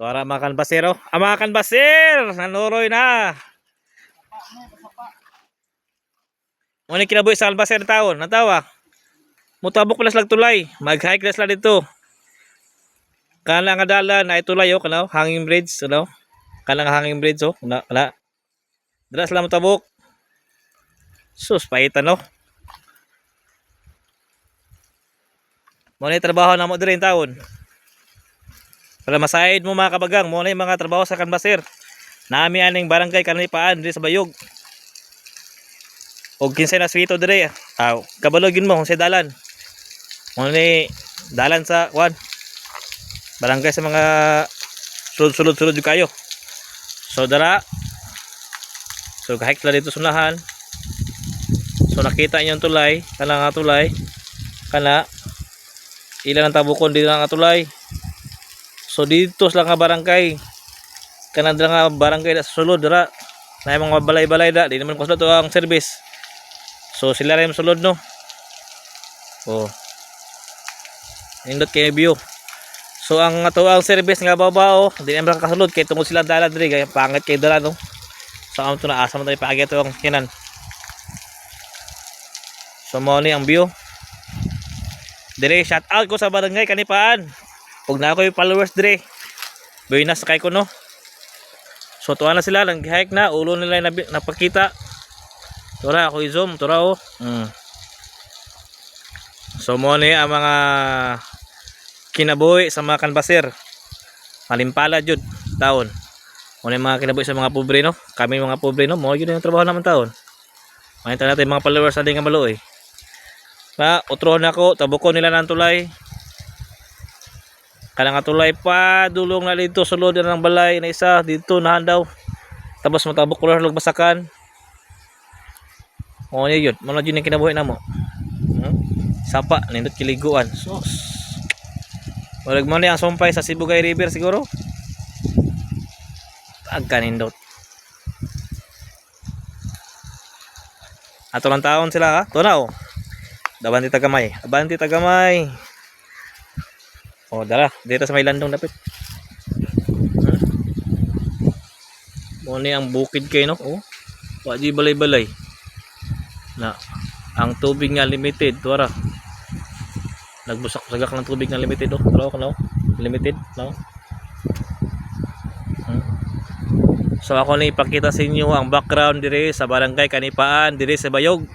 Tuara makan basero. Makan basir. Nanuroy na. Muna kinabuhi sa albasir taon. Natawa. Mutabok na slag tulay. Mag-hike na sila dito. Kana nga dala na itulay oh. Kana, hanging bridge. Ano? Kana nga hanging bridge oh. Kana. Dala sila mutabok. Sus, paitan no. Muna yung trabaho na mo din taon. Para masayid mo mga kabagang, muna yung mga trabaho sa Kanbasir. Nami aning barangay Kanipaan diri sa Bayog. Og kinsay na swito diri. Kabalogin mo kung sa dalan. Muna ni dalan sa kwan. Barangay sa mga sulod-sulod yung kayo. So dara. So kahit na dito sunahan. So nakita niyo yung tulay, kana nga tulay. Kana ilan ang tabukon dito nga tulay. So dito sa nga barangay. Kana nga barangay sa sulod dira. Na mga balay-balay da, di naman kuslo to ang service. So sila rin sulod no. Oh. Indot kay view. So ang ato ang service nga babao, di naman kasulod kay tungod sila dala diri kay pangit kay dala no. So amo to na asa man tayo paagi to ang kinan. So mo ni ang view. Dire shout out ko sa barangay Kanipaan. Pag na ako yung followers dire. Buenas kay ko no. So tuwa na sila lang hike na ulo nila napakita. Tura ako i-zoom, tura oh. So mo ni ang mga kinabuhi sa mga Kanbasir. Malimpala jud taon. Mo ni mga kinabuhi sa mga pobre no. Kami mga pobre no, mo yun yung trabaho naman taon. Makita natin mga followers na din nga maluoy. Na utrohon ako, tabukon nila ng tulay. Kana nga tulay pa dulong na dito sulod na ng balay na isa dito nahandaw. Tapos matabok ko lang basakan. O niya yun, muna yun yung kinabuhi na mo. Sapa, nindot kiliguan. Sos. Walag mo na ang sumpay sa Sibugay River siguro. Agka nindot. Ato lang taon sila ha. Tunaw. Abanti tagamay. Abanti tagamay. O dara, dito sa may landong dapit. Muna ang bukid kayo no. Oh. Waji balay-balay. Na ang tubig nga limited, tuara. Nagbusak-sagak ng tubig nga limited oh. Tara ko no. Limited, no. So ako na ipakita sa inyo ang background dire sa barangay Kanipaan, dire sa Bayog.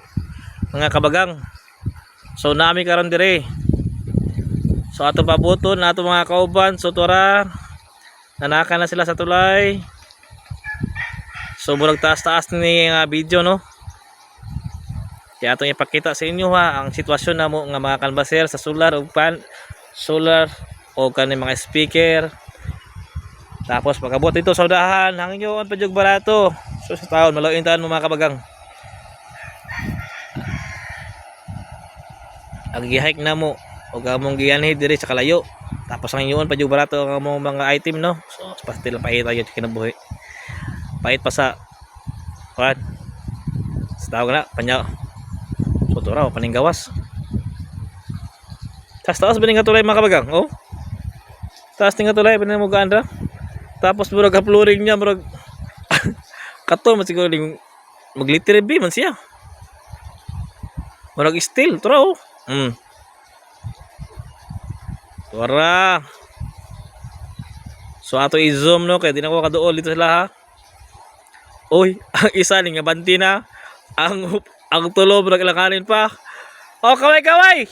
Mga kabagang. So nami karon dire. So ato pabuton na ato mga kauban, so tura nanaka na sila sa tulay. So murag taas-taas ni video no. Kaya atong ipakita sa inyo ha ang sitwasyon na mo nga mga Kanbasir sa solar o kaning mga speaker. Tapos pagabot dito sa udahan, hangin yo ang padyog barato. So sa taon malawin taon mo mga kabagang. Agi-hike na mo o gamong giyanhi diri sa kalayo. Tapos ang inyon padyog barato ang among mga item no. So pastil pait ayo kinabuhi. Pait pa sa kuan. Sa tawag na panya. So to raw paninggawas. Taas ba ning tulay mga kabagang? Oh. Taas ning tulay pa mo gaandra. Tapos murag ka-flooring niya murag kato man siguro ning maglitter B man siya. Murag steel to raw. Tora. So ato i-zoom no kay di na ko kaduol dito sila ha. Oy, ang isa ning abanti na ang tulo murag ilanganin pa. Oh, kaway.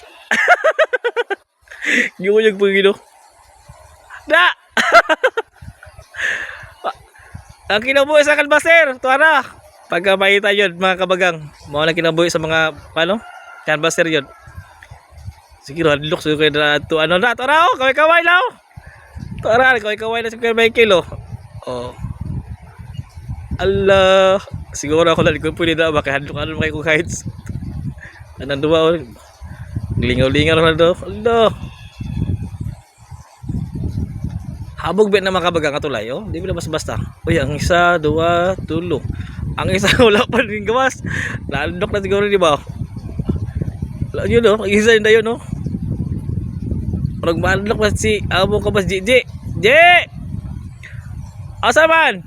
Giyog pagino. Da. Ang kinabuhi sa Kanbasir, tuara. Pagkabayita yun mga kabagang. Mao na kinabuhi sa mga paano? Kanbasir yun. Sige ro hadlok so kay to ano na to raw kaway law. Tara kaway na sa may kilo. Oh. Allah, siguro ako lang ko pwede na baka hadlok ano kay ko kahit. Anong duwa oh. Lingaw-lingaw na do. Allah. Habog bet na mga kabagang katulay oh. Di ba basta-basta. Uy, ang isa, duwa, tulo. Ang isa wala pa rin gawas. Landok na siguro di ba? Wala yun oh, ang isa yun na yun oh. Parang mahandok pa si amo ka ba JJ. Asa man?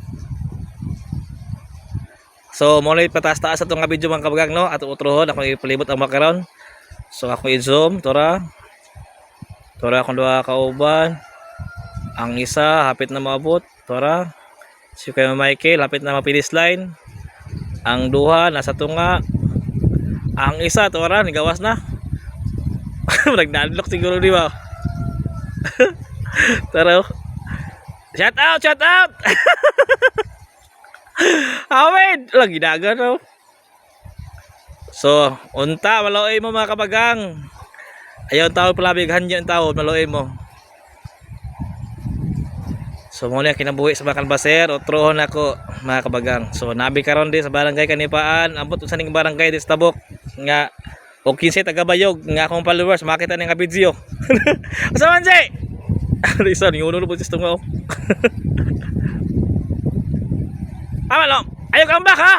So mo na pataas-taas atong nga video mga kabagang no, ato utrohon ako ipalibot ang background. So ako i-zoom tora. Tora akong duha ka uban. Ang isa hapit na maabot, tora. Si kay Michael hapit na mapilis line. Ang duha nasa tunga. Ang isa tora ni gawas na. Nag-unlock siguro di ba? Tara. Shout out, shout out. Awid, lagi dagan no. So, unta maloy mo mga kabagang. Ayaw tawon palabig hanyo ang tawon maloy mo. So muna kinabuhi sa bakal baser, utrohon ako mga kabagang. So nabi karon di sa barangay Kanipaan, ambot sa ning barangay di sa Tabok nga o 15 taga Bayog nga akong followers makita ning video. Asa man si? Isa ni uno po sistem ko. Amalo, ayo ka back ha.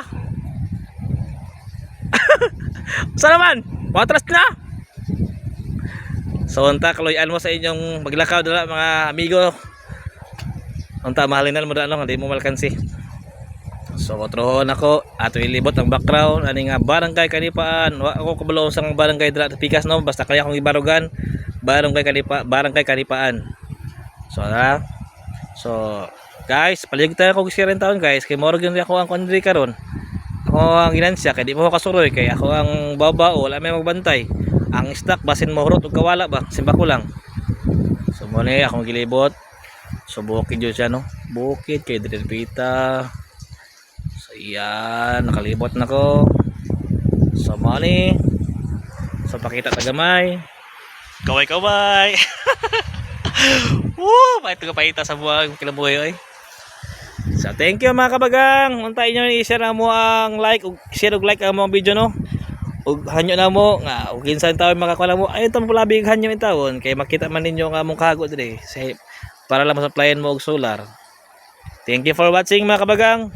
Asa naman? Matras na. So unta kaloyan mo sa inyong maglakaw dala mga amigo. Unta mahalin mo dala no, hindi mo malkansi. So utrohon ako ato ilibot ang background ani nga barangay Kanipaan. Wa ako kabalo sa barangay dala sa Pikas no, basta kaya akong ibarugan barangay Kanipaan. So guys, palig tayo kog share taon guys kay moro gyud ako ang kondri karon. Ako ang ginansya kay di mo kasuroy kay ako ang babao wala may magbantay. Ang stock basin mo hurot ug kawala ba simba ko lang. So mo ni akong gilibot. So bukid yun siya no. Bukid kay Dirpita. So yan nakalibot na ko. So mo ni. So pakita tagamay. Kaway. Woo! Paito ka paita sa buwag kilabuhay oy. So thank you mga kabagang. Untay nyo i-share na mo ang like ug share ug like ang mga video no. Ug hanyo na mo nga ug kinsa taon makakuha mo ay tamo labig hanyo in taon kay makita man ninyo nga mong kago dire para lang ma-supplyan mo og solar. Thank you for watching mga kabagang.